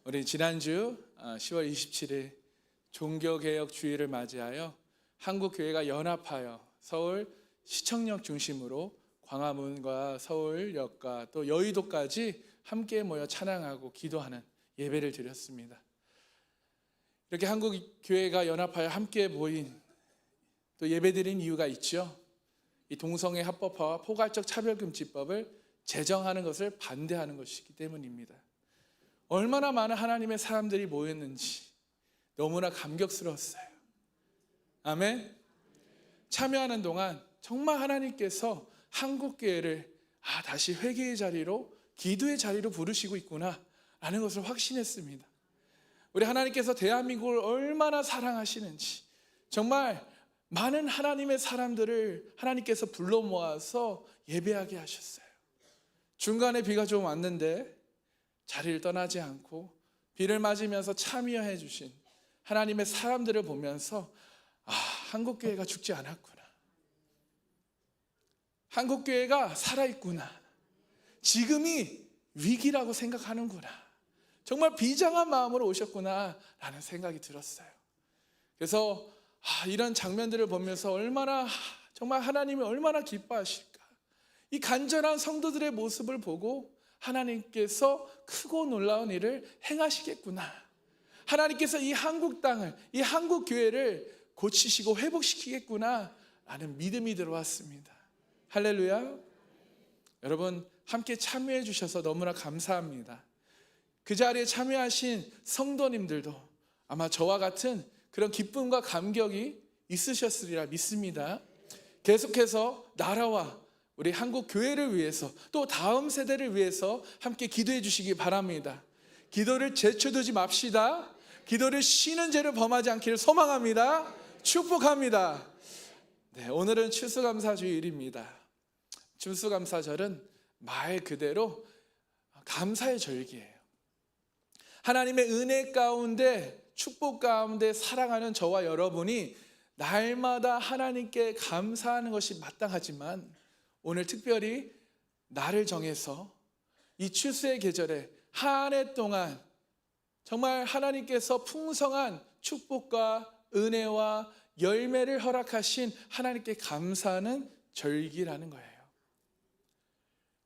우리 지난주 10월 27일 종교개혁 주일을 맞이하여 한국교회가 연합하여 서울 시청역 중심으로 광화문과 서울역과 또 여의도까지 함께 모여 찬양하고 기도하는 예배를 드렸습니다. 이렇게 한국교회가 연합하여 함께 모인 또 예배드린 이유가 있죠. 이 동성애 합법화와 포괄적 차별금지법을 제정하는 것을 반대하는 것이기 때문입니다. 얼마나 많은 하나님의 사람들이 모였는지 너무나 감격스러웠어요. 아멘. 참여하는 동안 정말 하나님께서 한국교회를 다시 회개의 자리로, 기도의 자리로 부르시고 있구나 라는 것을 확신했습니다. 우리 하나님께서 대한민국을 얼마나 사랑하시는지, 정말 많은 하나님의 사람들을 하나님께서 불러 모아서 예배하게 하셨어요. 중간에 비가 좀 왔는데 자리를 떠나지 않고 비를 맞으면서 참여해 주신 하나님의 사람들을 보면서 한국교회가 죽지 않았구나, 한국교회가 살아있구나, 지금이 위기라고 생각하는구나, 정말 비장한 마음으로 오셨구나 라는 생각이 들었어요. 그래서 이런 장면들을 보면서 정말 하나님이 얼마나 기뻐하실까, 이 간절한 성도들의 모습을 보고 하나님께서 크고 놀라운 일을 행하시겠구나, 하나님께서 이 한국 땅을, 이 한국 교회를 고치시고 회복시키겠구나 라는 믿음이 들어왔습니다. 할렐루야. 여러분 함께 참여해 주셔서 너무나 감사합니다. 그 자리에 참여하신 성도님들도 아마 저와 같은 그런 기쁨과 감격이 있으셨으리라 믿습니다. 계속해서 나라와 우리 한국 교회를 위해서, 또 다음 세대를 위해서 함께 기도해 주시기 바랍니다. 기도를 제쳐두지 맙시다. 기도를 쉬는 죄를 범하지 않기를 소망합니다. 축복합니다. 오늘은 추수감사주일입니다. 추수감사절은 말 그대로 감사의 절기예요. 하나님의 은혜 가운데, 축복 가운데 살아가는 저와 여러분이 날마다 하나님께 감사하는 것이 마땅하지만, 오늘 특별히 날을 정해서 이 추수의 계절에 한 해 동안 정말 하나님께서 풍성한 축복과 은혜와 열매를 허락하신 하나님께 감사하는 절기라는 거예요.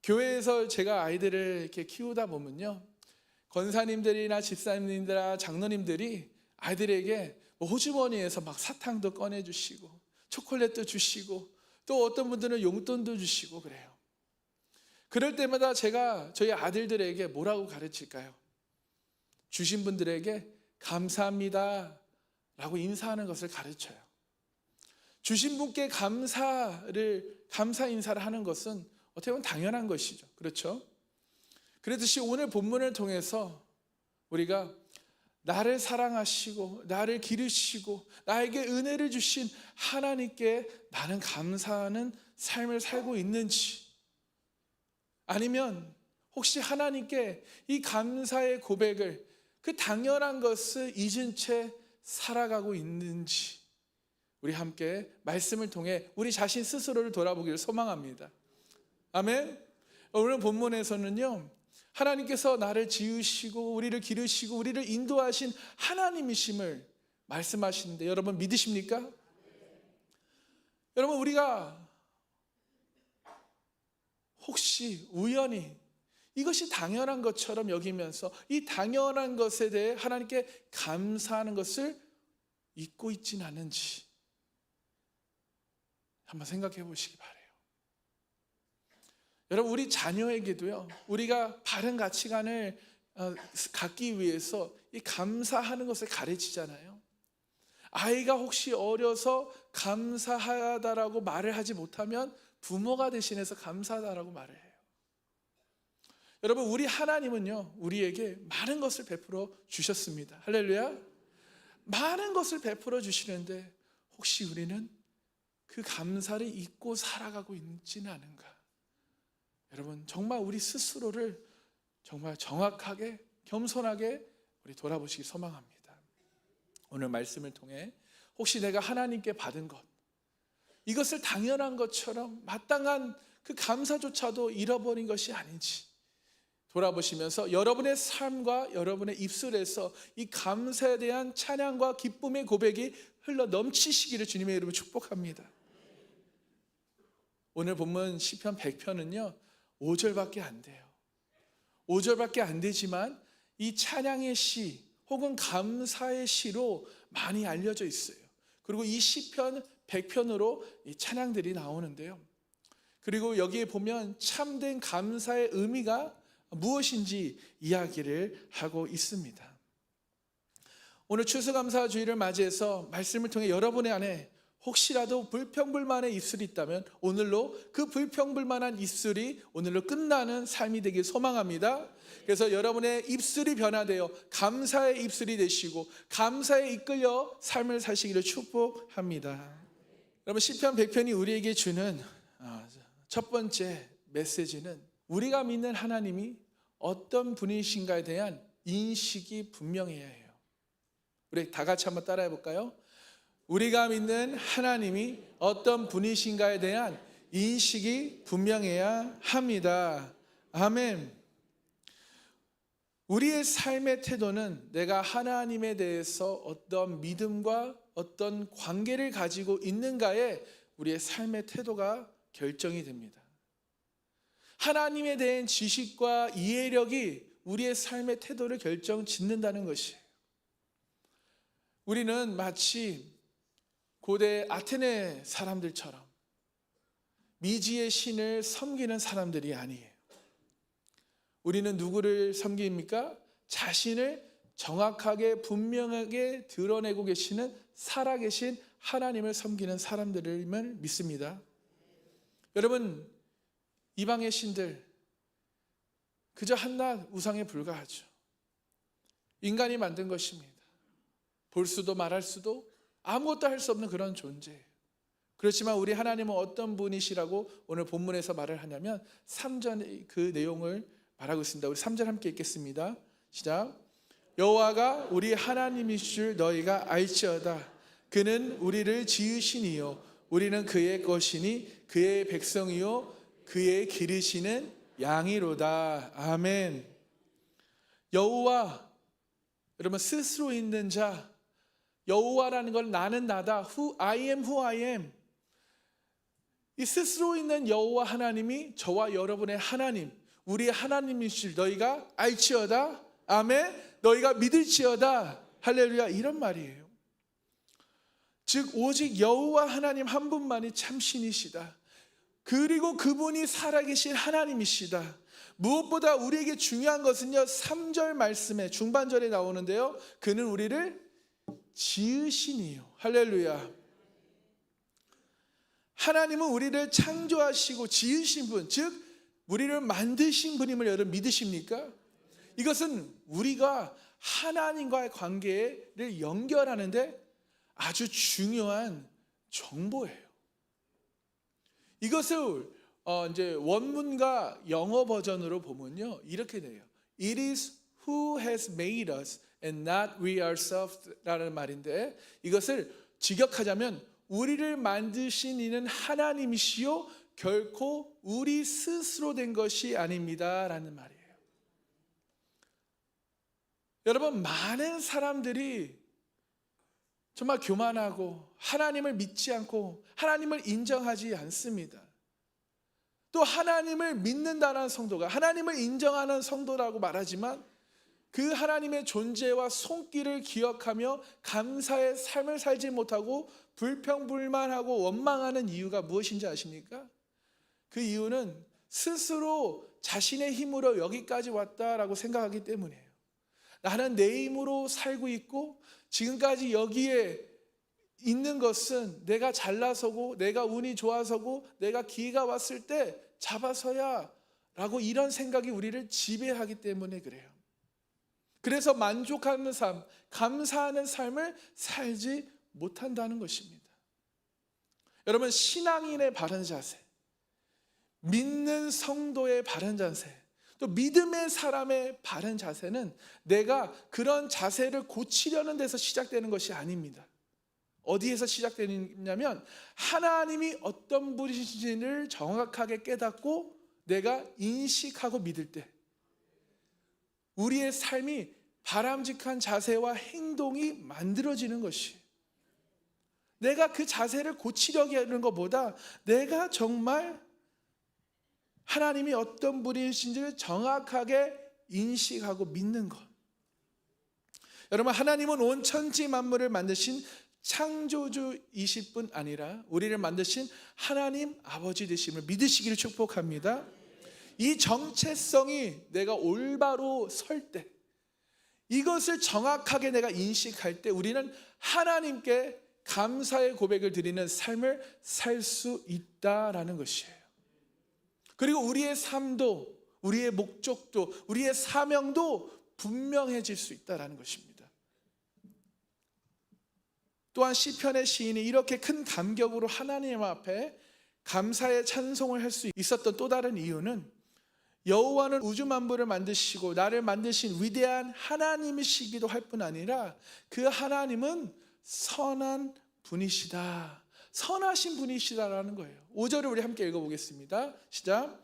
교회에서 제가 아이들을 이렇게 키우다 보면요, 권사님들이나 집사님들이나 장로님들이 아이들에게 호주머니에서 막 사탕도 꺼내주시고 초콜릿도 주시고 또 어떤 분들은 용돈도 주시고 그래요. 그럴 때마다 제가 저희 아들들에게 뭐라고 가르칠까요? 주신 분들에게 감사합니다 라고 인사하는 것을 가르쳐요. 주신 분께 감사 인사를 하는 것은 어떻게 보면 당연한 것이죠. 그렇죠? 그렇듯이 오늘 본문을 통해서 우리가 나를 사랑하시고 나를 기르시고 나에게 은혜를 주신 하나님께 나는 감사하는 삶을 살고 있는지, 아니면 혹시 하나님께 이 감사의 고백을, 그 당연한 것을 잊은 채 살아가고 있는지, 우리 함께 말씀을 통해 우리 자신 스스로를 돌아보기를 소망합니다. 아멘. 오늘 본문에서는요, 하나님께서 나를 지으시고 우리를 기르시고 우리를 인도하신 하나님이심을 말씀하시는데, 여러분 믿으십니까? 여러분, 우리가 혹시 우연히 이것이 당연한 것처럼 여기면서 이 당연한 것에 대해 하나님께 감사하는 것을 잊고 있지는 않은지 한번 생각해 보시기 바라요. 여러분, 우리 자녀에게도요, 우리가 바른 가치관을 갖기 위해서 이 감사하는 것을 가르치잖아요. 아이가 혹시 어려서 감사하다라고 말을 하지 못하면 부모가 대신해서 감사하다라고 말을 해요. 여러분, 우리 하나님은요, 우리에게 많은 것을 베풀어 주셨습니다. 할렐루야. 많은 것을 베풀어 주시는데 혹시 우리는 그 감사를 잊고 살아가고 있지는 않은가? 여러분, 정말 우리 스스로를 정말 정확하게, 겸손하게 우리 돌아보시기 소망합니다. 오늘 말씀을 통해 혹시 내가 하나님께 받은 것, 이것을 당연한 것처럼 마땅한 그 감사조차도 잃어버린 것이 아닌지 돌아보시면서 여러분의 삶과 여러분의 입술에서 이 감사에 대한 찬양과 기쁨의 고백이 흘러 넘치시기를 주님의 이름으로 축복합니다. 오늘 본문 시편 100편은요 5절밖에 안 돼요. 5절밖에 안 되지만 이 찬양의 시 혹은 감사의 시로 많이 알려져 있어요. 그리고 이 시편 100편으로 이 찬양들이 나오는데요. 그리고 여기에 보면 참된 감사의 의미가 무엇인지 이야기를 하고 있습니다. 오늘 추수감사주일을 맞이해서 말씀을 통해 여러분의 안에 혹시라도 불평불만의 입술이 있다면 오늘로 그 불평불만한 입술이 오늘로 끝나는 삶이 되길 소망합니다. 그래서 여러분의 입술이 변화되어 감사의 입술이 되시고 감사에 이끌려 삶을 사시기를 축복합니다. 여러분 시편 100편이 우리에게 주는 첫 번째 메시지는 우리가 믿는 하나님이 어떤 분이신가에 대한 인식이 분명해야 해요. 우리 다 같이 한번 따라해 볼까요? 우리가 믿는 하나님이 어떤 분이신가에 대한 인식이 분명해야 합니다. 아멘. 우리의 삶의 태도는 내가 하나님에 대해서 어떤 믿음과 어떤 관계를 가지고 있는가에 우리의 삶의 태도가 결정이 됩니다. 하나님에 대한 지식과 이해력이 우리의 삶의 태도를 결정짓는다는 것이에요. 우리는 마치 고대 아테네 사람들처럼 미지의 신을 섬기는 사람들이 아니에요. 우리는 누구를 섬깁니까? 자신을 정확하게 분명하게 드러내고 계시는 살아계신 하나님을 섬기는 사람들임을 믿습니다. 여러분, 이방의 신들 그저 한낱 우상에 불과하죠. 인간이 만든 것입니다. 볼 수도 말할 수도 아무것도 할 수 없는 그런 존재예요. 그렇지만 우리 하나님은 어떤 분이시라고 오늘 본문에서 말을 하냐면 3절 그 내용을 말하고 있습니다. 우리 3절 함께 읽겠습니다. 시작. 여호와가 우리 하나님이실 줄 너희가 알지어다. 그는 우리를 지으시니요 우리는 그의 것이니 그의 백성이요 그의 기르시는 양이로다. 아멘. 여호와, 여러분 스스로 있는 자, 여호와라는 건 나는 나다. I am who I am. 이 스스로 있는 여호와 하나님이 저와 여러분의 하나님, 우리의 하나님이실 너희가 알지어다. 아멘. 너희가 믿을지어다. 할렐루야. 이런 말이에요. 즉 오직 여호와 하나님 한 분만이 참 신이시다. 그리고 그분이 살아계신 하나님이시다. 무엇보다 우리에게 중요한 것은요 3절 말씀에 중반절에 나오는데요 그는 우리를 지으시니요. 할렐루야. 하나님은 우리를 창조하시고 지으신 분, 즉 우리를 만드신 분임을 여러분 믿으십니까? 이것은 우리가 하나님과의 관계를 연결하는데 아주 중요한 정보예요. 이것을 이제 원문과 영어 버전으로 보면요 이렇게 돼요. It is who has made us and not we ourselves 라는 말인데 이것을 직역하자면 우리를 만드신 이는 하나님이시요 결코 우리 스스로 된 것이 아닙니다 라는 말이에요. 여러분 많은 사람들이 정말 교만하고 하나님을 믿지 않고 하나님을 인정하지 않습니다. 또 하나님을 믿는다는 성도가 하나님을 인정하는 성도라고 말하지만 그 하나님의 존재와 손길을 기억하며 감사의 삶을 살지 못하고 불평불만하고 원망하는 이유가 무엇인지 아십니까? 그 이유는 스스로 자신의 힘으로 여기까지 왔다라고 생각하기 때문이에요. 나는 내 힘으로 살고 있고 지금까지 여기에 있는 것은 내가 잘나서고 내가 운이 좋아서고 내가 기회가 왔을 때 잡아서야 라고 이런 생각이 우리를 지배하기 때문에 그래요. 그래서 만족하는 삶, 감사하는 삶을 살지 못한다는 것입니다. 여러분 신앙인의 바른 자세, 믿는 성도의 바른 자세, 또 믿음의 사람의 바른 자세는 내가 그런 자세를 고치려는 데서 시작되는 것이 아닙니다. 어디에서 시작되냐면 하나님이 어떤 분이신지를 정확하게 깨닫고 내가 인식하고 믿을 때 우리의 삶이 바람직한 자세와 행동이 만들어지는 것이, 내가 그 자세를 고치려고 하는 것보다 내가 정말 하나님이 어떤 분이신지를 정확하게 인식하고 믿는 것. 여러분, 하나님은 온 천지 만물을 만드신 창조주이실 뿐 아니라 우리를 만드신 하나님 아버지 되심을 믿으시기를 축복합니다. 이 정체성이 내가 올바로 설 때, 이것을 정확하게 내가 인식할 때 우리는 하나님께 감사의 고백을 드리는 삶을 살 수 있다라는 것이에요. 그리고 우리의 삶도, 우리의 목적도, 우리의 사명도 분명해질 수 있다라는 것입니다. 또한 시편의 시인이 이렇게 큰 감격으로 하나님 앞에 감사의 찬송을 할 수 있었던 또 다른 이유는, 여호와는 우주 만물을 만드시고 나를 만드신 위대한 하나님이시기도 할 뿐 아니라 그 하나님은 선한 분이시다, 선하신 분이시다라는 거예요. 5절을 우리 함께 읽어보겠습니다. 시작.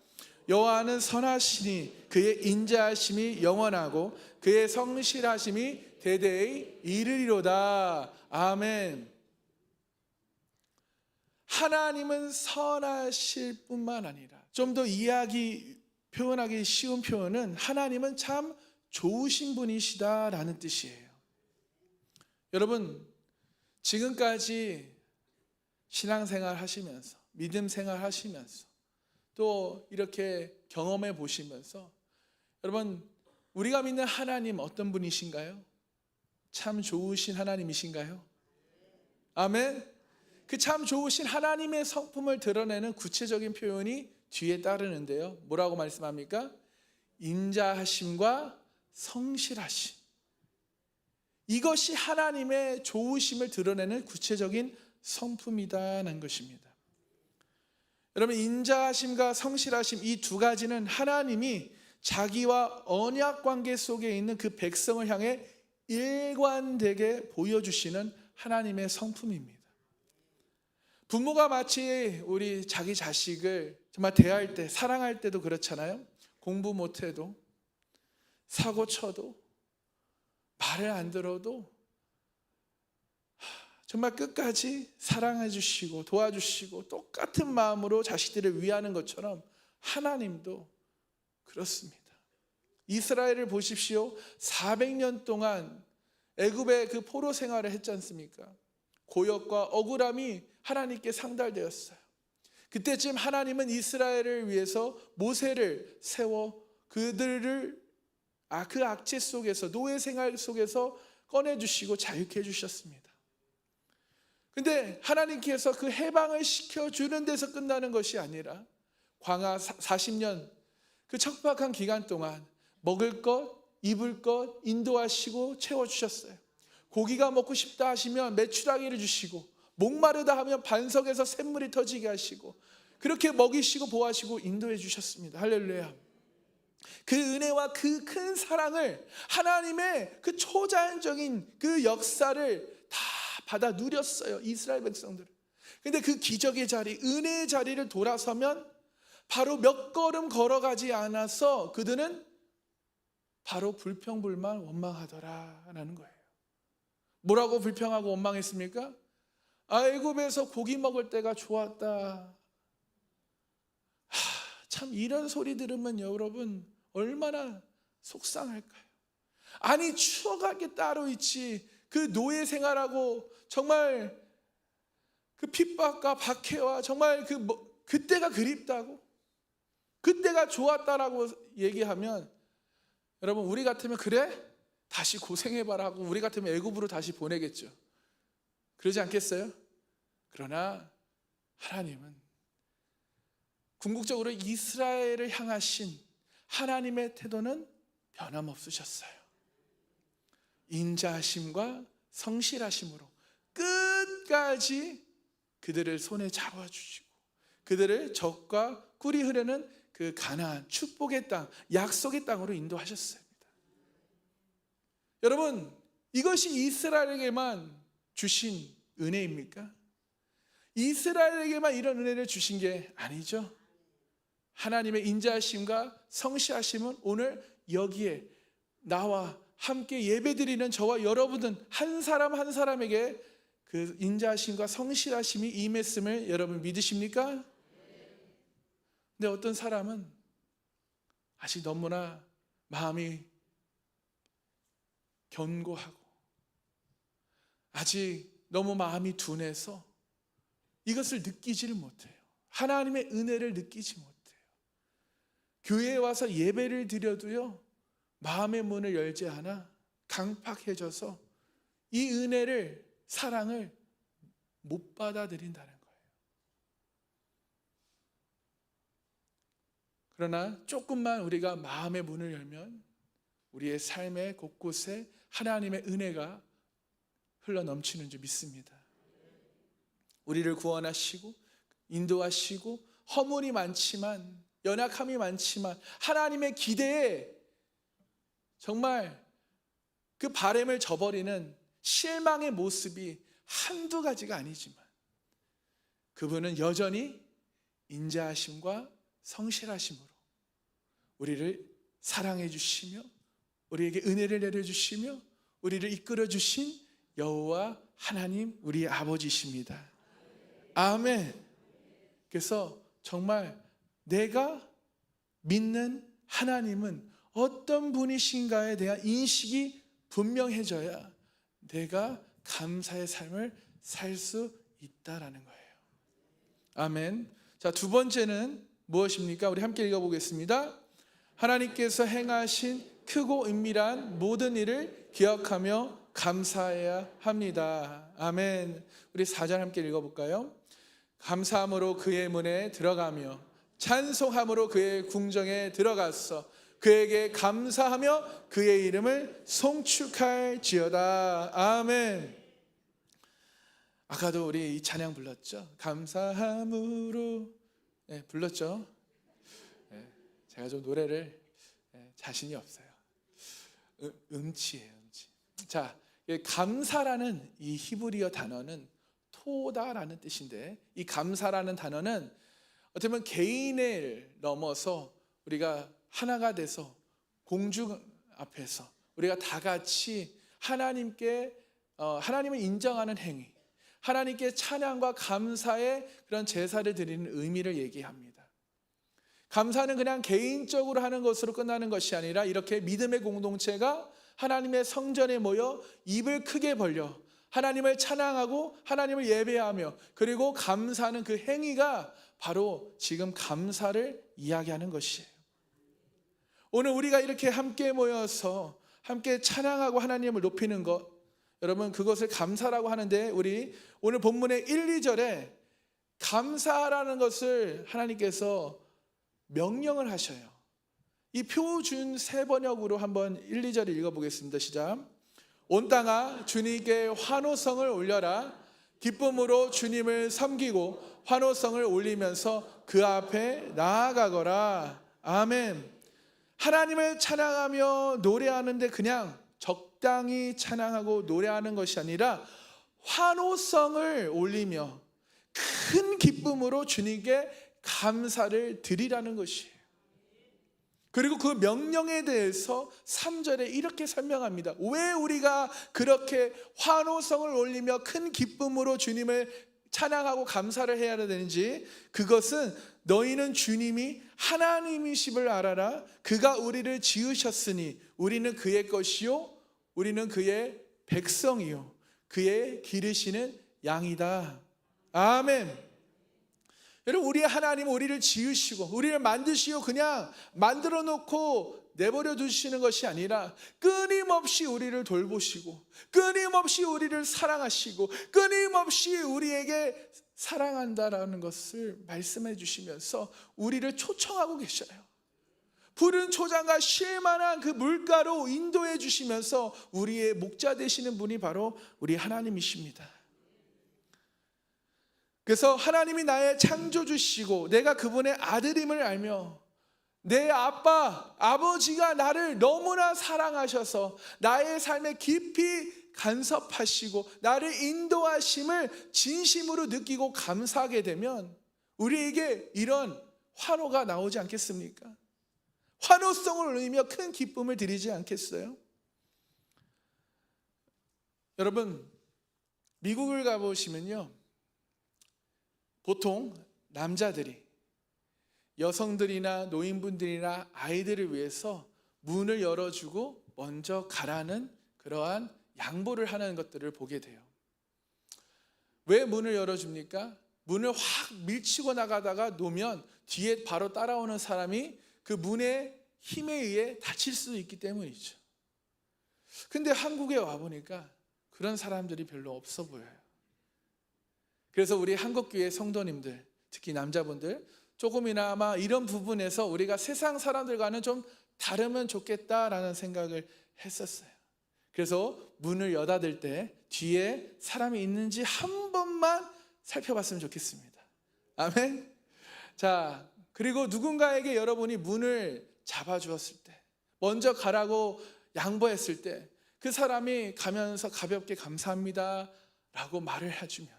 여호와는 선하시니 그의 인자하심이 영원하고 그의 성실하심이 대대에 이르리로다. 아멘. 하나님은 선하실 뿐만 아니라, 좀 더 표현하기 쉬운 표현은 하나님은 참 좋으신 분이시다라는 뜻이에요. 여러분, 지금까지 신앙생활 하시면서, 믿음 생활 하시면서, 또 이렇게 경험해 보시면서, 여러분, 우리가 믿는 하나님 어떤 분이신가요? 참 좋으신 하나님이신가요? 아멘. 그 참 좋으신 하나님의 성품을 드러내는 구체적인 표현이 뒤에 따르는데요, 뭐라고 말씀합니까? 인자하심과 성실하심. 이것이 하나님의 좋으심을 드러내는 구체적인 성품이다는 것입니다. 여러분, 인자하심과 성실하심, 이 두 가지는 하나님이 자기와 언약 관계 속에 있는 그 백성을 향해 일관되게 보여주시는 하나님의 성품입니다. 부모가 마치 우리 자기 자식을 정말 대할 때, 사랑할 때도 그렇잖아요. 공부 못해도, 사고 쳐도, 말을 안 들어도 정말 끝까지 사랑해 주시고 도와주시고 똑같은 마음으로 자식들을 위하는 것처럼 하나님도 그렇습니다. 이스라엘을 보십시오. 400년 동안 애굽의 그 포로 생활을 했지 않습니까? 고역과 억울함이 하나님께 상달되었어요. 그때쯤 하나님은 이스라엘을 위해서 모세를 세워 그들을 그 악취 속에서, 노예 생활 속에서 꺼내주시고 자유케 해주셨습니다. 근데 하나님께서 그 해방을 시켜주는 데서 끝나는 것이 아니라 광야 40년 그 척박한 기간 동안 먹을 것, 입을 것 인도하시고 채워주셨어요. 고기가 먹고 싶다 하시면 메추라기를 주시고, 목마르다 하면 반석에서 샘물이 터지게 하시고, 그렇게 먹이시고 보호하시고 인도해 주셨습니다. 할렐루야. 그 은혜와 그 큰 사랑을, 하나님의 그 초자연적인 그 역사를 다 받아 누렸어요, 이스라엘 백성들. 근데 그 기적의 자리, 은혜의 자리를 돌아서면 바로 몇 걸음 걸어가지 않아서 그들은 바로 불평불만 원망하더라라는 거예요. 뭐라고 불평하고 원망했습니까? 애굽에서 고기 먹을 때가 좋았다. 참, 이런 소리 들으면 여러분 얼마나 속상할까요? 아니, 추억할 게 따로 있지. 그 노예 생활하고 정말 그 핍박과 박해와 정말 그때가 그립다고, 그때가 좋았다라고 얘기하면, 여러분, 우리 같으면 그래? 다시 고생해봐라 하고 우리 같으면 애굽으로 다시 보내겠죠. 그러지 않겠어요? 그러나 하나님은 궁극적으로 이스라엘을 향하신 하나님의 태도는 변함없으셨어요. 인자하심과 성실하심으로 끝까지 그들을 손에 잡아주시고, 그들을 적과 꿀이 흐르는 그 가나안, 축복의 땅, 약속의 땅으로 인도하셨습니다. 여러분, 이것이 이스라엘에게만 주신 은혜입니까? 이스라엘에게만 이런 은혜를 주신 게 아니죠. 하나님의 인자하심과 성실하심은 오늘 여기에 나와 함께 예배드리는 저와 여러분은 한 사람 한 사람에게 그 인자하심과 성실하심이 임했음을 여러분 믿으십니까? 근데 어떤 사람은 아직 너무나 마음이 견고하고 아직 너무 마음이 둔해서 이것을 느끼지를 못해요. 하나님의 은혜를 느끼지 못해요. 교회에 와서 예배를 드려도요, 마음의 문을 열지 않아 강팍해져서 이 은혜를, 사랑을 못 받아들인다는 거예요. 그러나 조금만 우리가 마음의 문을 열면 우리의 삶의 곳곳에 하나님의 은혜가 흘러 넘치는 줄 믿습니다. 우리를 구원하시고 인도하시고 허물이 많지만, 연약함이 많지만 하나님의 기대에 정말 그 바램을 저버리는 실망의 모습이 한두 가지가 아니지만 그분은 여전히 인자하심과 성실하심으로 우리를 사랑해 주시며 우리에게 은혜를 내려주시며 우리를 이끌어 주신 여호와 하나님, 우리 아버지십니다. 아멘. 그래서 정말 내가 믿는 하나님은 어떤 분이신가에 대한 인식이 분명해져야 내가 감사의 삶을 살 수 있다라는 거예요. 아멘. 자, 두 번째는 무엇입니까? 우리 함께 읽어보겠습니다. 하나님께서 행하신 크고 은밀한 모든 일을 기억하며 감사해야 합니다. 아멘. 우리 4절 함께 읽어볼까요? 감사함으로 그의 문에 들어가며 찬송함으로 그의 궁정에 들어갔어 그에게 감사하며 그의 이름을 송축할지어다. 아멘. 아까도 우리 이 찬양 불렀죠? 감사함으로. 네, 불렀죠? 네, 제가 좀 노래를 자신이 없어요. 음치예요, 음치. 자, 감사라는 이 히브리어 단어는 토다라는 뜻인데, 이 감사라는 단어는 어떻게 보면 개인을 넘어서 우리가 하나가 돼서 공중 앞에서 우리가 다 같이 하나님께 하나님을 인정하는 행위, 하나님께 찬양과 감사의 그런 제사를 드리는 의미를 얘기합니다. 감사는 그냥 개인적으로 하는 것으로 끝나는 것이 아니라 이렇게 믿음의 공동체가 하나님의 성전에 모여 입을 크게 벌려 하나님을 찬양하고 하나님을 예배하며 그리고 감사하는 그 행위가 바로 지금 감사를 이야기하는 것이에요. 오늘 우리가 이렇게 함께 모여서 함께 찬양하고 하나님을 높이는 것, 여러분 그것을 감사라고 하는데, 우리 오늘 본문의 1, 2절에 감사라는 것을 하나님께서 명령을 하셔요. 이 표준 세번역으로 한번 1, 2절을 읽어보겠습니다. 시작. 온 땅아 주님께 환호성을 올려라. 기쁨으로 주님을 섬기고 환호성을 올리면서 그 앞에 나아가거라. 아멘. 하나님을 찬양하며 노래하는데 그냥 적당히 찬양하고 노래하는 것이 아니라 환호성을 올리며 큰 기쁨으로 주님께 감사를 드리라는 것이에요. 그리고 그 명령에 대해서 3절에 이렇게 설명합니다. 왜 우리가 그렇게 환호성을 올리며 큰 기쁨으로 주님을 찬양하고 감사를 해야 되는지, 그것은 너희는 주님이 하나님이심을 알아라. 그가 우리를 지으셨으니 우리는 그의 것이요 우리는 그의 백성이요 그의 기르시는 양이다. 아멘. 여러분, 우리의 하나님은 우리를 지으시고 우리를 만드시고 그냥 만들어 놓고 내버려 두시는 것이 아니라 끊임없이 우리를 돌보시고 끊임없이 우리를 사랑하시고 끊임없이 우리에게 사랑한다라는 것을 말씀해 주시면서 우리를 초청하고 계셔요. 푸른 초장과 쉴만한 그 물가로 인도해 주시면서 우리의 목자 되시는 분이 바로 우리 하나님이십니다. 그래서 하나님이 나의 창조주시고 내가 그분의 아들임을 알며 내 아버지가 나를 너무나 사랑하셔서 나의 삶에 깊이 간섭하시고 나를 인도하심을 진심으로 느끼고 감사하게 되면 우리에게 이런 환호가 나오지 않겠습니까? 환호성을 울리며 큰 기쁨을 드리지 않겠어요? 여러분, 미국을 가보시면요, 보통 남자들이 여성들이나 노인분들이나 아이들을 위해서 문을 열어주고 먼저 가라는 그러한 양보를 하는 것들을 보게 돼요. 왜 문을 열어줍니까? 문을 확 밀치고 나가다가 놓으면 뒤에 바로 따라오는 사람이 그 문의 힘에 의해 다칠 수도 있기 때문이죠. 근데 한국에 와보니까 그런 사람들이 별로 없어 보여요. 그래서 우리 한국교회 성도님들, 특히 남자분들, 조금이나마 이런 부분에서 우리가 세상 사람들과는 좀 다르면 좋겠다라는 생각을 했었어요. 그래서 문을 여닫을 때 뒤에 사람이 있는지 한 번만 살펴봤으면 좋겠습니다. 아멘. 자, 그리고 누군가에게 여러분이 문을 잡아주었을 때, 먼저 가라고 양보했을 때 그 사람이 가면서 가볍게 감사합니다 라고 말을 해주면,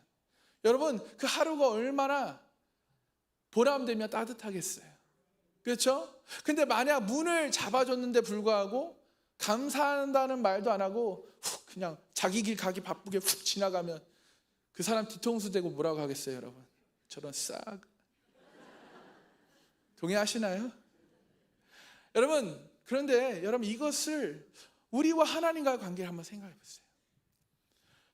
여러분, 그 하루가 얼마나 보람되며 따뜻하겠어요. 그렇죠? 근데 만약 문을 잡아줬는데 불구하고 감사한다는 말도 안 하고 훅 그냥 자기 길 가기 바쁘게 훅 지나가면 그 사람 뒤통수 대고 뭐라고 하겠어요, 여러분? 저런 싹. 동의하시나요? 여러분, 그런데 여러분, 이것을 우리와 하나님과의 관계를 한번 생각해 보세요.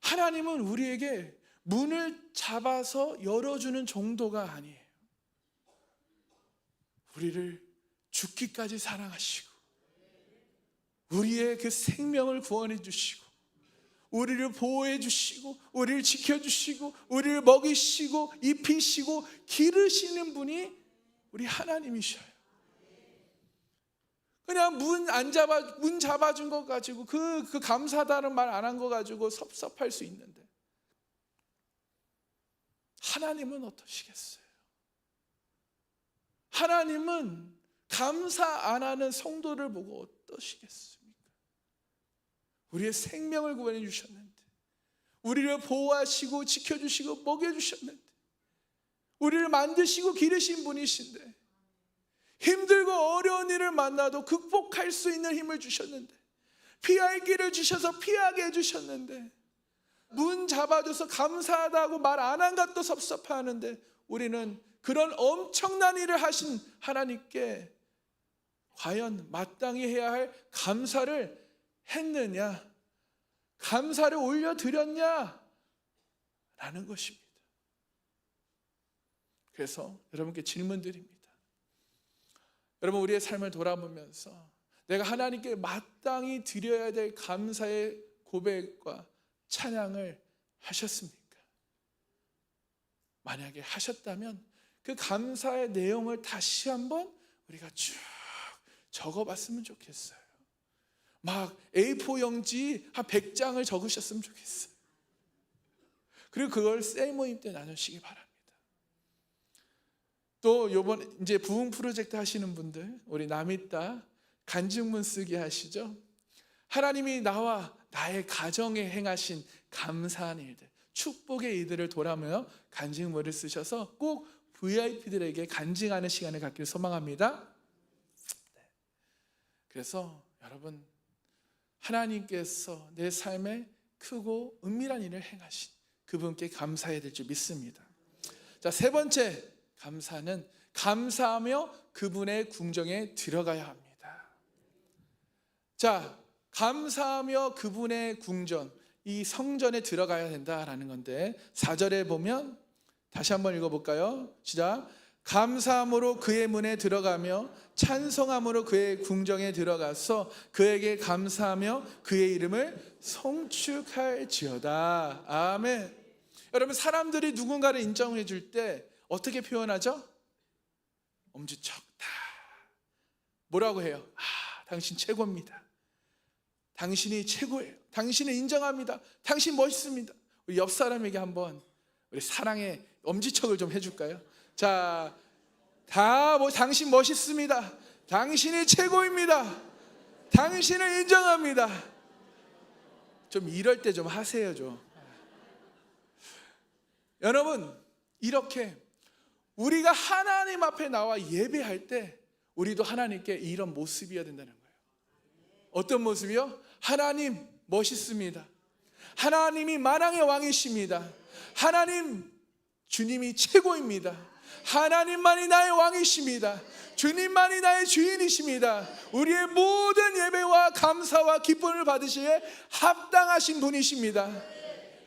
하나님은 우리에게 문을 잡아서 열어주는 정도가 아니에요. 우리를 죽기까지 사랑하시고 우리의 그 생명을 구원해 주시고 우리를 보호해 주시고 우리를 지켜주시고 우리를 먹이시고 입히시고 기르시는 분이 우리 하나님이셔요. 그냥 문 잡아준 것 가지고 그 감사하다는 말 안 한 거 가지고 섭섭할 수 있는데, 하나님은 어떠시겠어요? 하나님은 감사 안 하는 성도를 보고 어떠시겠습니까? 우리의 생명을 구원해 주셨는데, 우리를 보호하시고 지켜주시고 먹여주셨는데, 우리를 만드시고 기르신 분이신데, 힘들고 어려운 일을 만나도 극복할 수 있는 힘을 주셨는데, 피할 길을 주셔서 피하게 해주셨는데, 문 잡아줘서 감사하다고 말 안 한 것도 섭섭해하는데, 우리는 그런 엄청난 일을 하신 하나님께 과연 마땅히 해야 할 감사를 했느냐, 감사를 올려드렸냐 라는 것입니다. 그래서 여러분께 질문드립니다. 여러분, 우리의 삶을 돌아보면서 내가 하나님께 마땅히 드려야 될 감사의 고백과 찬양을 하셨습니까? 만약에 하셨다면 그 감사의 내용을 다시 한번 우리가 쭉 적어봤으면 좋겠어요. 막 A4 용지 한 100장을 적으셨으면 좋겠어요. 그리고 그걸 셀 모임 때 나누시기 바랍니다. 또 요번 이제 부흥 프로젝트 하시는 분들, 우리 남이따 간증문 쓰기 하시죠? 하나님이 나와 나의 가정에 행하신 감사한 일들, 축복의 일들을 돌아보며 간증문을 쓰셔서 꼭 VIP들에게 간증하는 시간을 갖기를 소망합니다. 그래서 여러분, 하나님께서 내 삶에 크고 은밀한 일을 행하신 그분께 감사해야 될 줄 믿습니다. 자, 세 번째 감사는 감사하며 그분의 궁정에 들어가야 합니다. 자, 감사하며 그분의 궁전, 이 성전에 들어가야 된다라는 건데, 4절에 보면 다시 한번 읽어볼까요? 시작. 감사함으로 그의 문에 들어가며 찬송함으로 그의 궁정에 들어가서 그에게 감사하며 그의 이름을 송축할지어다. 아멘. 여러분, 사람들이 누군가를 인정해 줄 때 어떻게 표현하죠? 엄지척다. 뭐라고 해요? 당신 최고입니다. 당신이 최고예요. 당신을 인정합니다. 당신 멋있습니다. 우리 옆 사람에게 한번 우리 사랑의 엄지척을 좀 해줄까요? 자, 당신 멋있습니다. 당신이 최고입니다. 당신을 인정합니다. 좀 이럴 때 좀 하세요, 좀. 여러분, 이렇게 우리가 하나님 앞에 나와 예배할 때 우리도 하나님께 이런 모습이어야 된다는 거예요. 어떤 모습이요? 하나님 멋있습니다. 하나님이 만왕의 왕이십니다. 하나님 주님이 최고입니다. 하나님만이 나의 왕이십니다. 주님만이 나의 주인이십니다. 우리의 모든 예배와 감사와 기쁨을 받으시기에 합당하신 분이십니다.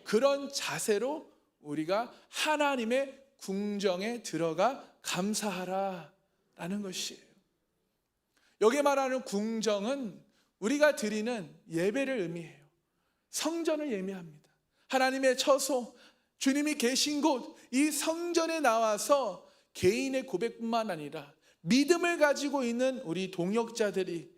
그런 자세로 우리가 하나님의 궁정에 들어가 감사하라 라는 것이에요. 여기 말하는 궁정은 우리가 드리는 예배를 의미해요. 성전을 의미합니다. 하나님의 처소, 주님이 계신 곳, 이 성전에 나와서 개인의 고백뿐만 아니라 믿음을 가지고 있는 우리 동역자들이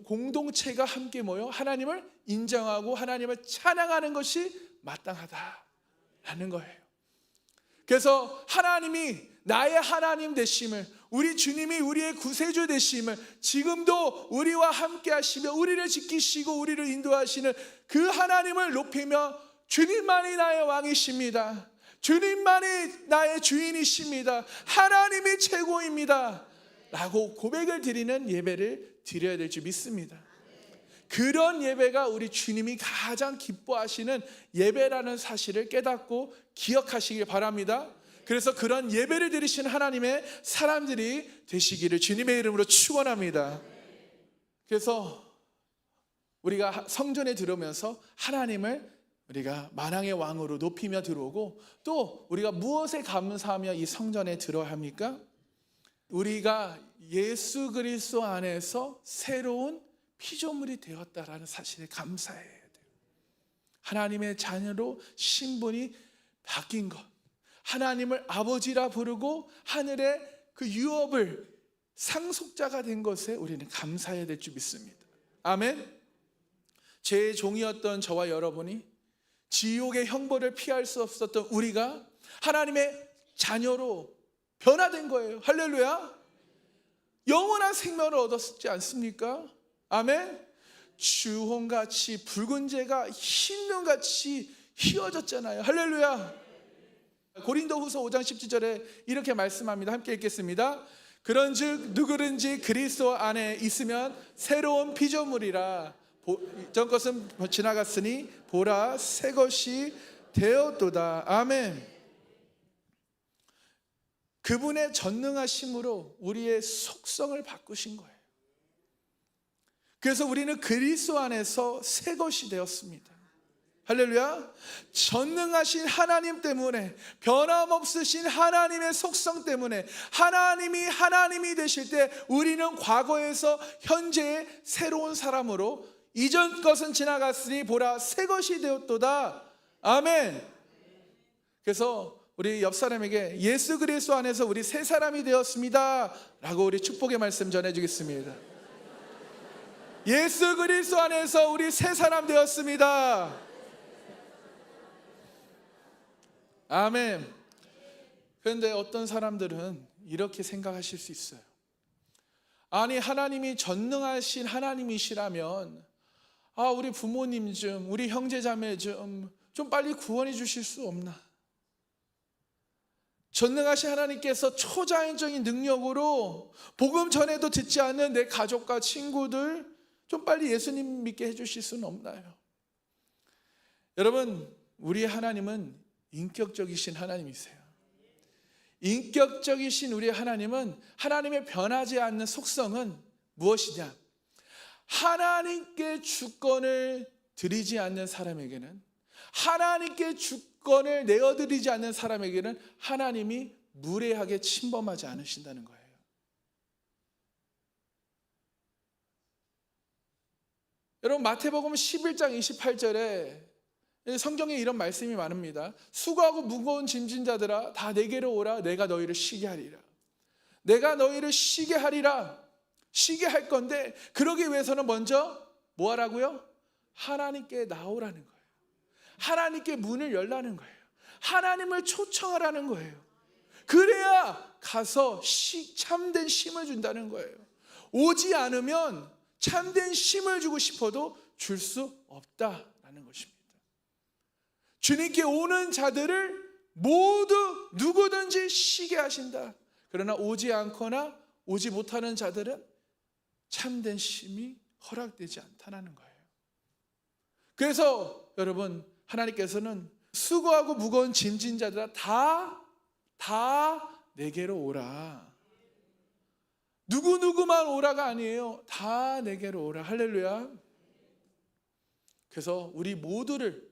공동체가 함께 모여 하나님을 인정하고 하나님을 찬양하는 것이 마땅하다라는 거예요. 그래서 하나님이 나의 하나님 되심을, 우리 주님이 우리의 구세주 되심을, 지금도 우리와 함께 하시며 우리를 지키시고 우리를 인도하시는 그 하나님을 높이며 주님만이 나의 왕이십니다. 주님만이 나의 주인이십니다. 하나님이 최고입니다 라고 고백을 드리는 예배를 드려야 될 줄 믿습니다. 그런 예배가 우리 주님이 가장 기뻐하시는 예배라는 사실을 깨닫고 기억하시길 바랍니다. 그래서 그런 예배를 드리신 하나님의 사람들이 되시기를 주님의 이름으로 축원합니다. 그래서 우리가 성전에 들어오면서 하나님을 우리가 만왕의 왕으로 높이며 들어오고, 또 우리가 무엇에 감사하며 이 성전에 들어야 합니까? 우리가 예수 그리스도 안에서 새로운 피조물이 되었다라는 사실에 감사해야 돼요. 하나님의 자녀로 신분이 바뀐 것, 하나님을 아버지라 부르고 하늘의 그 유업을 상속자가 된 것에 우리는 감사해야 될 줄 믿습니다. 아멘. 죄의 종이었던 저와 여러분이 지옥의 형벌을 피할 수 없었던 우리가 하나님의 자녀로 변화된 거예요. 할렐루야. 영원한 생명을 얻었지 않습니까? 아멘. 주홍같이 붉은 재가 흰 눈같이 휘어졌잖아요. 할렐루야. 고린도후서 5장 17절에 이렇게 말씀합니다. 함께 읽겠습니다. 그런즉 누구든지 그리스도 안에 있으면 새로운 피조물이라. 전 것은 지나갔으니 보라 새 것이 되었도다. 아멘. 그분의 전능하심으로 우리의 속성을 바꾸신 거예요. 그래서 우리는 그리스도 안에서 새 것이 되었습니다. 할렐루야. 전능하신 하나님 때문에, 변함없으신 하나님의 속성 때문에, 하나님이 되실 때 우리는 과거에서 현재의 새로운 사람으로 이전 것은 지나갔으니 보라 새 것이 되었도다. 아멘. 그래서 우리 옆 사람에게 예수 그리스도 안에서 우리 새 사람이 되었습니다 라고 우리 축복의 말씀 전해주겠습니다. 예수 그리스도 안에서 우리 새 사람 되었습니다. 아멘. 그런데 어떤 사람들은 이렇게 생각하실 수 있어요. 아니, 하나님이 전능하신 하나님이시라면 우리 부모님 우리 형제자매 좀 빨리 구원해 주실 수 없나? 전능하신 하나님께서 초자연적인 능력으로 복음 전에도 듣지 않는 내 가족과 친구들 좀 빨리 예수님 믿게 해주실 수는 없나요? 여러분, 우리 하나님은 인격적이신 하나님이세요. 인격적이신 우리 하나님은, 하나님의 변하지 않는 속성은 무엇이냐? 하나님께 주권을 드리지 않는 사람에게는, 하나님께 주권을 내어드리지 않는 사람에게는 하나님이 무례하게 침범하지 않으신다는 거예요. 여러분, 마태복음 11장 28절에 성경에 이런 말씀이 많습니다. 수고하고 무거운 짐진 자들아 다 내게로 오라. 내가 너희를 쉬게 하리라. 내가 너희를 쉬게 하리라. 쉬게 할 건데, 그러기 위해서는 먼저 뭐 하라고요? 하나님께 나오라는 거예요. 하나님께 문을 열라는 거예요. 하나님을 초청하라는 거예요. 그래야 가서 참된 쉼을 준다는 거예요. 오지 않으면 참된 쉼을 주고 싶어도 줄 수 없다라는 것입니다. 주님께 오는 자들을 모두 누구든지 쉬게 하신다. 그러나 오지 않거나 오지 못하는 자들은 참된 쉼이 허락되지 않다는 거예요. 그래서 여러분, 하나님께서는 수고하고 무거운 짐진 자들아 다 내게로 오라. 누구누구만 오라가 아니에요. 다 내게로 오라. 할렐루야. 그래서 우리 모두를,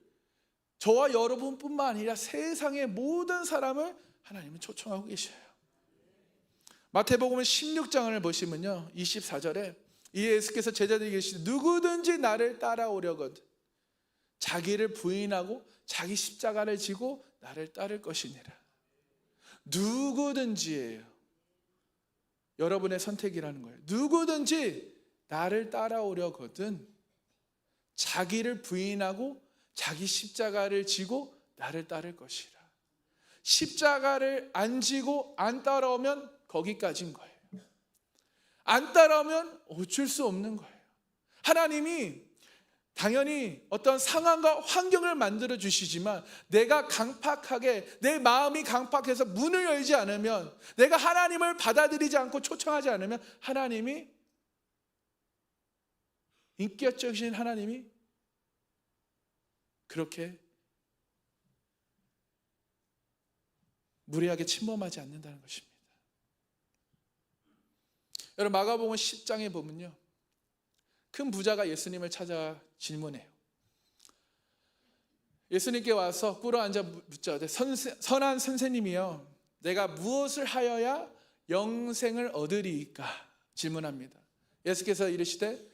저와 여러분뿐만 아니라 세상의 모든 사람을 하나님은 초청하고 계셔요. 마태복음 16장을 보시면요, 24절에 이에 예수께서 제자들에게 계시되 누구든지 나를 따라오려거든 자기를 부인하고 자기 십자가를 지고 나를 따를 것이니라. 누구든지예요. 여러분의 선택이라는 거예요. 누구든지 나를 따라오려거든 자기를 부인하고 자기 십자가를 지고 나를 따를 것이라. 십자가를 안 지고 안 따라오면 거기까지인 거예요. 안 따라오면 어쩔 수 없는 거예요. 하나님이 당연히 어떤 상황과 환경을 만들어 주시지만 내가 강팍하게, 내 마음이 강팍해서 문을 열지 않으면, 내가 하나님을 받아들이지 않고 초청하지 않으면 하나님이, 인격적이신 하나님이 그렇게 무리하게 침범하지 않는다는 것입니다. 여러분, 마가복음 10장에 보면요, 큰 부자가 예수님을 찾아 질문해요. 예수님께 와서 꿇어 앉아 묻자. 선한 선생님이여, 내가 무엇을 하여야 영생을 얻으리이까? 질문합니다. 예수께서 이르시되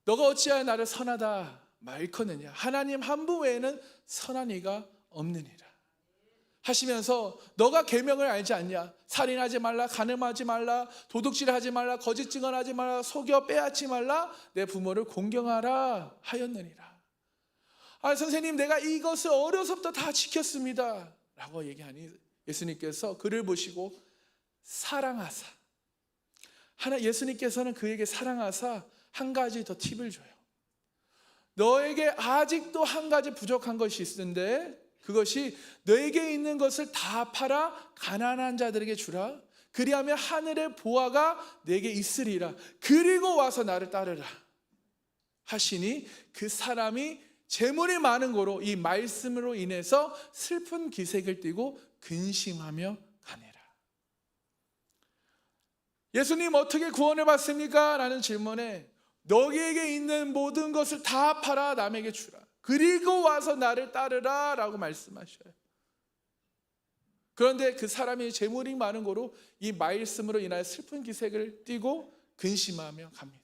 너가 어찌하여 나를 선하다 말거느냐? 하나님 한 분 외에는 선한 이가 없느니라 하시면서 너가 계명을 알지 않냐? 살인하지 말라, 간음하지 말라, 도둑질하지 말라, 거짓 증언하지 말라, 속여 빼앗지 말라, 내 부모를 공경하라 하였느니라. 선생님, 내가 이것을 어려서부터 다 지켰습니다 라고 얘기하니 예수님께서 그를 보시고 사랑하사, 예수님께서는 그에게 사랑하사 한 가지 더 팁을 줘요. 너에게 아직도 한 가지 부족한 것이 있는데 그것이 너에게 있는 것을 다 팔아 가난한 자들에게 주라. 그리하면 하늘의 보화가 내게 있으리라. 그리고 와서 나를 따르라 하시니 그 사람이 재물이 많은 고로 이 말씀으로 인해서 슬픈 기색을 띠고 근심하며 가니라. 예수님 어떻게 구원을 받습니까? 라는 질문에 너에게 있는 모든 것을 다 팔아 남에게 주라. 그리고 와서 나를 따르라 라고 말씀하셔요. 그런데 그 사람이 재물이 많은 고로 이 말씀으로 인하여 슬픈 기색을 띠고 근심하며 갑니다.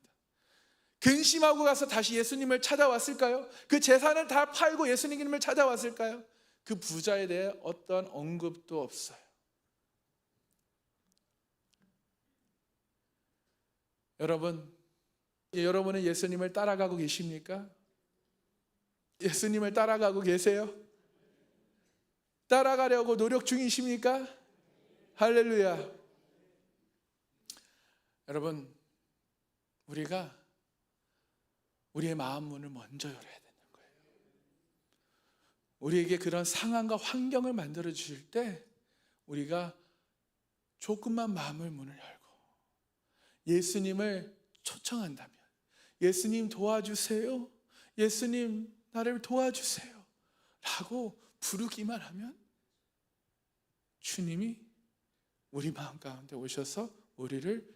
근심하고 가서 다시 예수님을 찾아왔을까요? 그 재산을 다 팔고 예수님을 찾아왔을까요? 그 부자에 대해 어떤 언급도 없어요. 여러분은 예수님을 따라가고 계십니까? 예수님을 따라가고 계세요? 따라가려고 노력 중이십니까? 할렐루야. 여러분, 우리가 우리의 마음 문을 먼저 열어야 되는 거예요. 우리에게 그런 상황과 환경을 만들어 주실 때 우리가 조금만 마음을 문을 열고 예수님을 초청한다면, 예수님 도와주세요, 예수님 나를 도와주세요 라고 부르기만 하면 주님이 우리 마음 가운데 오셔서 우리를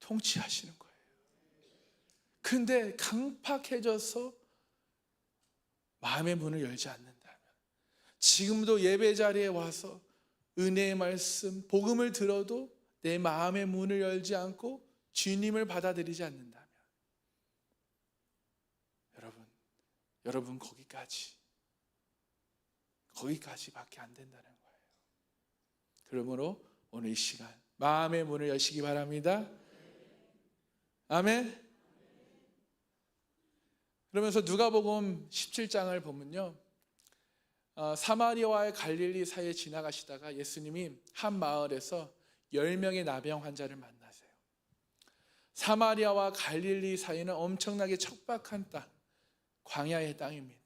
통치하시는 거예요. 그런데 강팍해져서 마음의 문을 열지 않는다면, 지금도 예배 자리에 와서 은혜의 말씀, 복음을 들어도 내 마음의 문을 열지 않고 주님을 받아들이지 않는다면, 여러분 거기까지밖에 안 된다는 거예요. 그러므로 오늘 이 시간 마음의 문을 여시기 바랍니다. 아멘. 그러면서 누가복음 17장을 보면요, 사마리아와 갈릴리 사이에 지나가시다가 예수님이 한 마을에서 10명의 나병 환자를 만나세요. 사마리아와 갈릴리 사이는 엄청나게 척박한 땅, 광야의 땅입니다.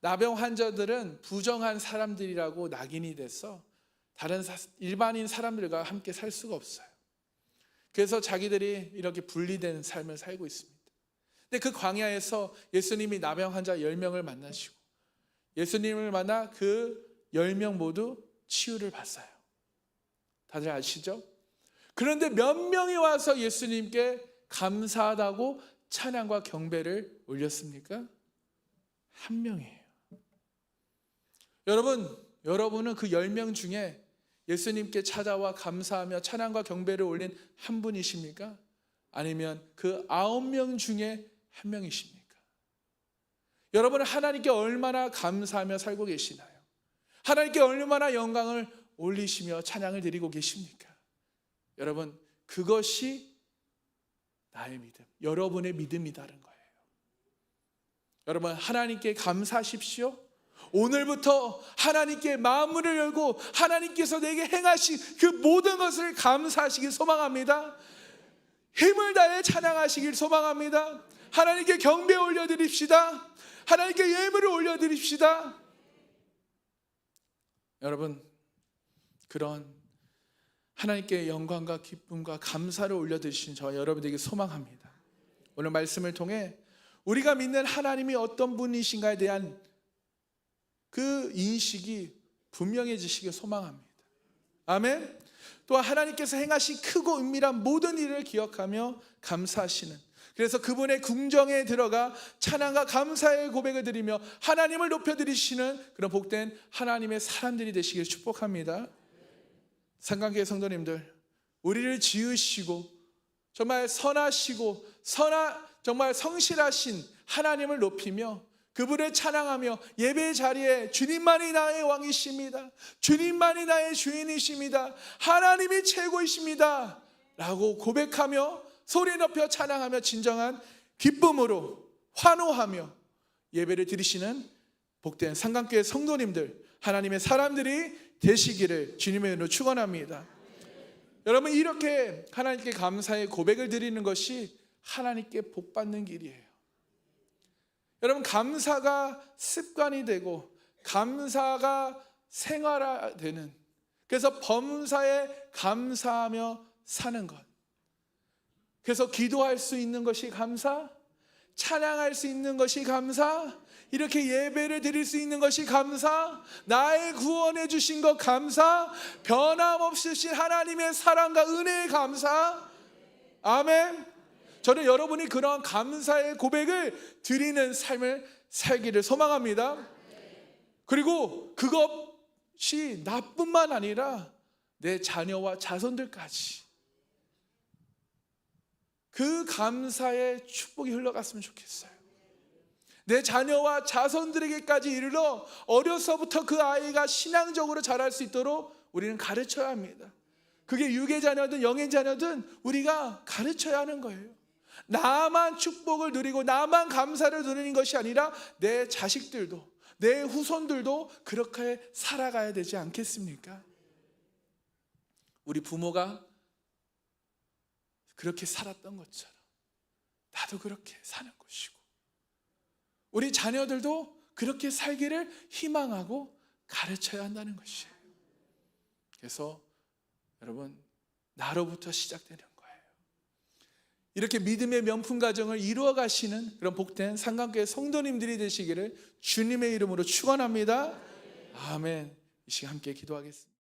나병 환자들은 부정한 사람들이라고 낙인이 돼서 다른 일반인 사람들과 함께 살 수가 없어요. 그래서 자기들이 이렇게 분리된 삶을 살고 있습니다. 근데 그 광야에서 예수님이 나병 환자 10명을 만나시고 예수님을 만나 그 10명 모두 치유를 받아요. 다들 아시죠? 그런데 몇 명이 와서 예수님께 감사하다고 찬양과 경배를 올렸습니까? 한 명이에요. 여러분은 그 10명 중에 예수님께 찾아와 감사하며 찬양과 경배를 올린 한 분이십니까? 아니면 그 9명 중에 한 명이십니까? 여러분은 하나님께 얼마나 감사하며 살고 계시나요? 하나님께 얼마나 영광을 올리시며 찬양을 드리고 계십니까? 여러분, 그것이 나의 믿음, 여러분의 믿음이다는 거예요. 여러분, 하나님께 감사하십시오. 오늘부터 하나님께 마음문을 열고 하나님께서 내게 행하신 그 모든 것을 감사하시길 소망합니다. 힘을 다해 찬양하시길 소망합니다. 하나님께 경배 올려드립시다. 하나님께 예물을 올려드립시다. 여러분, 그런 하나님께 영광과 기쁨과 감사를 올려드리신 저와 여러분들에게 소망합니다. 오늘 말씀을 통해 우리가 믿는 하나님이 어떤 분이신가에 대한 그 인식이 분명해지시길 소망합니다. 아멘. 또한 하나님께서 행하신 크고 은밀한 모든 일을 기억하며 감사하시는, 그래서 그분의 궁정에 들어가 찬양과 감사의 고백을 드리며 하나님을 높여드리시는 그런 복된 하나님의 사람들이 되시길 축복합니다. 상강교회 성도님들, 우리를 지으시고 정말 선하시고 정말 성실하신 하나님을 높이며 그분을 찬양하며 예배의 자리에 주님만이 나의 왕이십니다, 주님만이 나의 주인이십니다, 하나님이 최고이십니다 라고 고백하며 소리 높여 찬양하며 진정한 기쁨으로 환호하며 예배를 드리시는 복된 상강교회 성도님들, 하나님의 사람들이 되시기를 주님의 이름으로 축원합니다. 여러분, 이렇게 하나님께 감사의 고백을 드리는 것이 하나님께 복 받는 길이에요. 여러분, 감사가 습관이 되고 감사가 생활화되는, 그래서 범사에 감사하며 사는 것, 그래서 기도할 수 있는 것이 감사, 찬양할 수 있는 것이 감사, 이렇게 예배를 드릴 수 있는 것이 감사, 나의 구원해 주신 것 감사, 변함없으신 하나님의 사랑과 은혜의 감사. 아멘. 저는 여러분이 그런 감사의 고백을 드리는 삶을 살기를 소망합니다. 그리고 그것이 나뿐만 아니라 내 자녀와 자손들까지 그 감사의 축복이 흘러갔으면 좋겠어요. 내 자녀와 자손들에게까지 이르러 어려서부터 그 아이가 신앙적으로 자랄 수 있도록 우리는 가르쳐야 합니다. 그게 육의 자녀든 영의 자녀든 우리가 가르쳐야 하는 거예요. 나만 축복을 누리고 나만 감사를 누리는 것이 아니라 내 자식들도, 내 후손들도 그렇게 살아가야 되지 않겠습니까? 우리 부모가 그렇게 살았던 것처럼 나도 그렇게 사는 것이고, 우리 자녀들도 그렇게 살기를 희망하고 가르쳐야 한다는 것이에요. 그래서 여러분, 나로부터 시작되는 거예요. 이렇게 믿음의 명품 가정을 이루어 가시는 그런 복된 상강교회 성도님들이 되시기를 주님의 이름으로 축원합니다. 아멘. 이 시간 함께 기도하겠습니다.